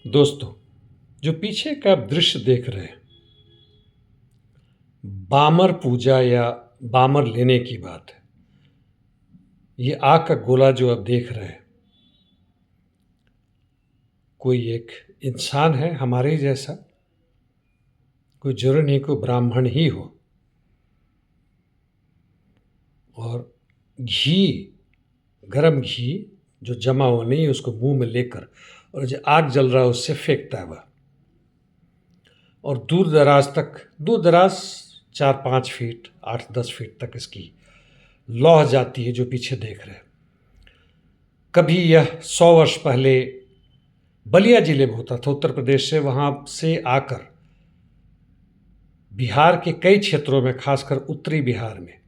दोस्तों, जो पीछे का आप दृश्य देख रहे हैं, बामर पूजा या बामर लेने की बात है। ये आग का गोला जो आप देख रहे हैं, कोई एक इंसान है हमारे ही जैसा, कोई जरूरी नहीं कोई ब्राह्मण ही हो, और घी, गरम घी जो जमा हुआ नहीं है उसको मुंह में लेकर और जो आग जल रहा है उससे फेंकता है वह, और दूर दराज 4-5 फीट 8-10 फीट तक इसकी लौह जाती है जो पीछे देख रहे हैं। कभी यह 100 वर्ष पहले बलिया जिले में होता था, उत्तर प्रदेश से, वहाँ से आकर बिहार के कई क्षेत्रों में, खासकर उत्तरी बिहार में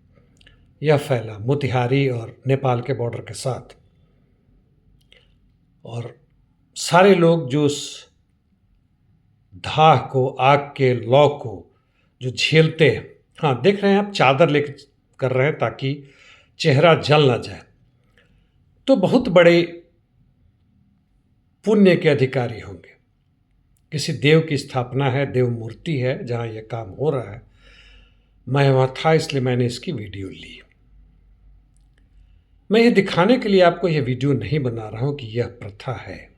यह फैला, मोतिहारी और नेपाल के बॉर्डर के साथ। और सारे लोग जो उस धाह को, आग के लौ को जो झेलते हैं, हाँ देख रहे हैं आप, चादर लेकर कर रहे हैं ताकि चेहरा जल ना जाए, तो बहुत बड़े पुण्य के अधिकारी होंगे। किसी देव की स्थापना है, देव मूर्ति है जहाँ यह काम हो रहा है। मैं वहाँ था इसलिए मैंने इसकी वीडियो ली। मैं ये दिखाने के लिए आपको यह वीडियो नहीं बना रहा हूँ कि यह प्रथा है,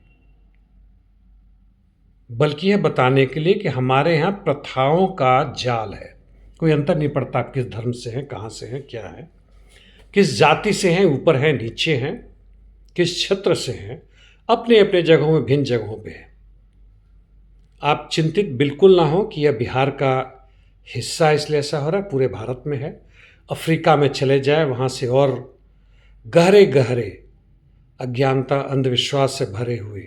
बल्कि यह बताने के लिए कि हमारे यहाँ प्रथाओं का जाल है। कोई अंतर नहीं पड़ता आप किस धर्म से हैं, कहाँ से हैं, क्या है, किस जाति से हैं, ऊपर हैं, नीचे हैं, किस क्षेत्र से हैं, अपने अपने जगहों में, भिन्न जगहों पे हैं। आप चिंतित बिल्कुल ना हो कि यह बिहार का हिस्सा इसलिए ऐसा हो रहा है, पूरे भारत में है। अफ्रीका में चले जाए, वहाँ से और गहरे गहरे अज्ञानता, अंधविश्वास से भरे हुए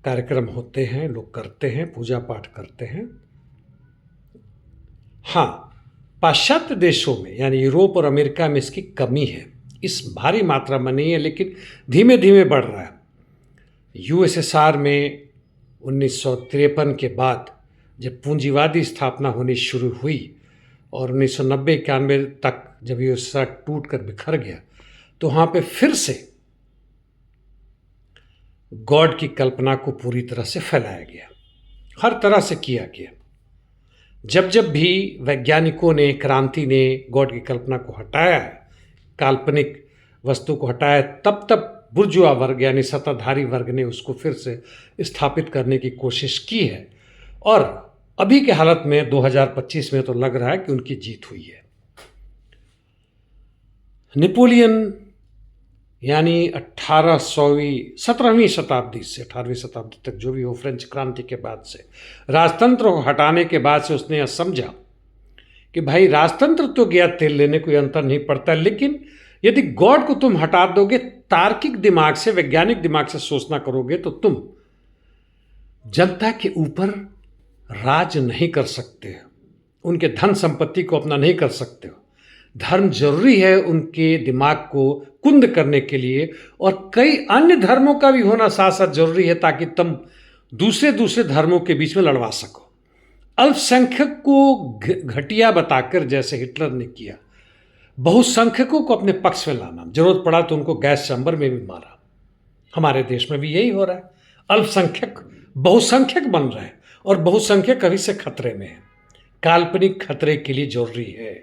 कार्यक्रम होते हैं, लोग करते हैं, पूजा पाठ करते हैं। हाँ, पाश्चात्य देशों में यानी यूरोप और अमेरिका में इसकी कमी है, इस भारी मात्रा में नहीं है, लेकिन धीमे धीमे बढ़ रहा है। यूएसएसआर में 1953 के बाद जब पूंजीवादी स्थापना होनी शुरू हुई और 1990-91 तक जब यूएसएसआर टूट कर बिखर गया, तो वहाँ पे फिर से गॉड की कल्पना को पूरी तरह से फैलाया गया, हर तरह से किया गया। जब जब भी वैज्ञानिकों ने, क्रांति ने गॉड की कल्पना को हटाया है, काल्पनिक वस्तु को हटाया, तब तब बुर्जुआ वर्ग यानी सत्ताधारी वर्ग ने उसको फिर से स्थापित करने की कोशिश की है। और अभी के हालत में 2025 में तो लग रहा है कि उनकी जीत हुई है। नेपोलियन यानी 17वीं शताब्दी से 18वीं शताब्दी तक जो भी हो, फ्रेंच क्रांति के बाद से, राजतंत्र को हटाने के बाद से उसने यह समझा कि भाई राजतंत्र तो गया तेल लेने, कोई अंतर नहीं पड़ता, लेकिन यदि गॉड को तुम हटा दोगे, तार्किक दिमाग से, वैज्ञानिक दिमाग से सोचना करोगे, तो तुम जनता के ऊपर राज नहीं कर सकते हो, उनके धन संपत्ति को अपना नहीं कर सकते हो। धर्म जरूरी है उनके दिमाग को कुंद करने के लिए, और कई अन्य धर्मों का भी होना साथ साथ जरूरी है, ताकि तुम दूसरे धर्मों के बीच में लड़वा सको। अल्पसंख्यक को घटिया बताकर, जैसे हिटलर ने किया, बहुसंख्यकों को अपने पक्ष में लाना, जरूरत पड़ा तो उनको गैस चैम्बर में भी मारा। हमारे देश में भी यही हो रहा है, अल्पसंख्यक बहुसंख्यक बन रहे हैं, और बहुसंख्यक अभी से खतरे में है। काल्पनिक खतरे के लिए जरूरी है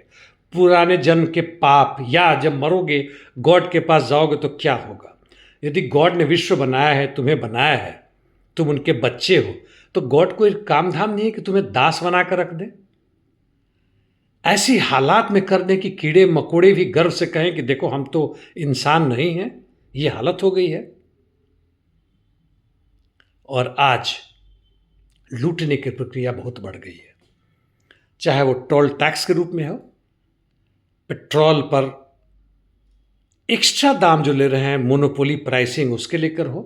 पुराने जन्म के पाप, या जब मरोगे गॉड के पास जाओगे तो क्या होगा। यदि गॉड ने विश्व बनाया है, तुम्हें बनाया है, तुम उनके बच्चे हो, तो गॉड को एक काम धाम नहीं है कि तुम्हें दास बना कर रख दे। ऐसी हालात में कर दे कि कीड़े मकोड़े भी गर्व से कहें कि देखो हम तो इंसान नहीं हैं। ये हालत हो गई है। और आज लूटने की प्रक्रिया बहुत बढ़ गई है, चाहे वो टोल टैक्स के रूप में हो, पेट्रोल पर एक्स्ट्रा दाम जो ले रहे हैं, मोनोपोली प्राइसिंग उसके लेकर हो,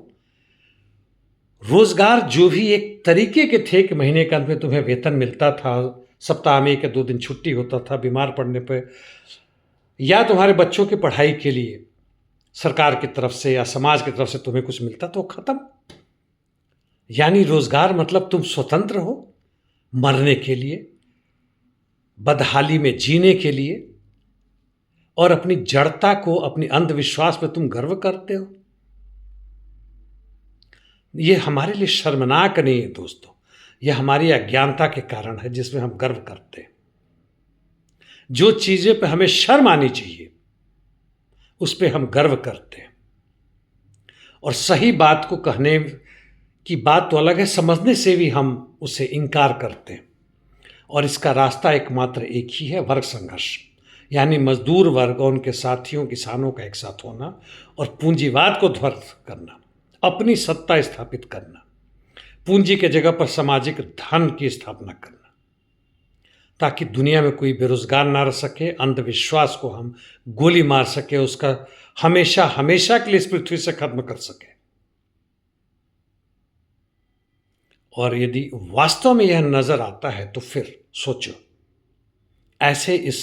रोजगार जो भी एक तरीके के थे कि महीने के अंत में तुम्हें वेतन मिलता था, सप्ताह में 1 या 2 दिन छुट्टी होता था बीमार पड़ने पर, या तुम्हारे बच्चों की पढ़ाई के लिए सरकार की तरफ से या समाज की तरफ से तुम्हें कुछ मिलता, तो खत्म। यानी रोजगार मतलब तुम स्वतंत्र हो मरने के लिए, बदहाली में जीने के लिए, और अपनी जड़ता को, अपनी अंधविश्वास पर तुम गर्व करते हो। ये हमारे लिए शर्मनाक नहीं है दोस्तों, ये हमारी अज्ञानता के कारण है जिसमें हम गर्व करते हैं। जो चीज़ें पे हमें शर्म आनी चाहिए उस पे हम गर्व करते हैं, और सही बात को कहने की बात तो अलग है, समझने से भी हम उसे इनकार करते हैं। और इसका रास्ता एकमात्र एक ही है, वर्ग संघर्ष, यानी मजदूर वर्ग और उनके साथियों किसानों का एक साथ होना और पूंजीवाद को ध्वस्त करना, अपनी सत्ता स्थापित करना, पूंजी के जगह पर सामाजिक धन की स्थापना करना, ताकि दुनिया में कोई बेरोजगार ना रह सके, अंधविश्वास को हम गोली मार सके, उसका हमेशा हमेशा के लिए इस पृथ्वी से खत्म कर सके। और यदि वास्तव में यह नजर आता है तो फिर सोचो, ऐसे इस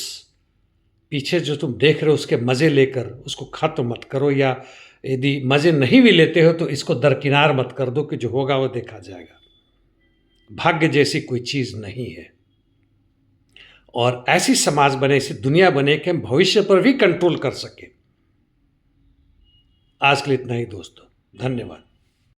पीछे जो तुम देख रहे हो उसके मजे लेकर उसको खत्म मत करो, या यदि मजे नहीं भी लेते हो तो इसको दरकिनार मत कर दो कि जो होगा वो देखा जाएगा। भाग्य जैसी कोई चीज नहीं है, और ऐसी समाज बने, ऐसी दुनिया बने कि हम भविष्य पर भी कंट्रोल कर सके। आज के लिए इतना ही दोस्तों, धन्यवाद।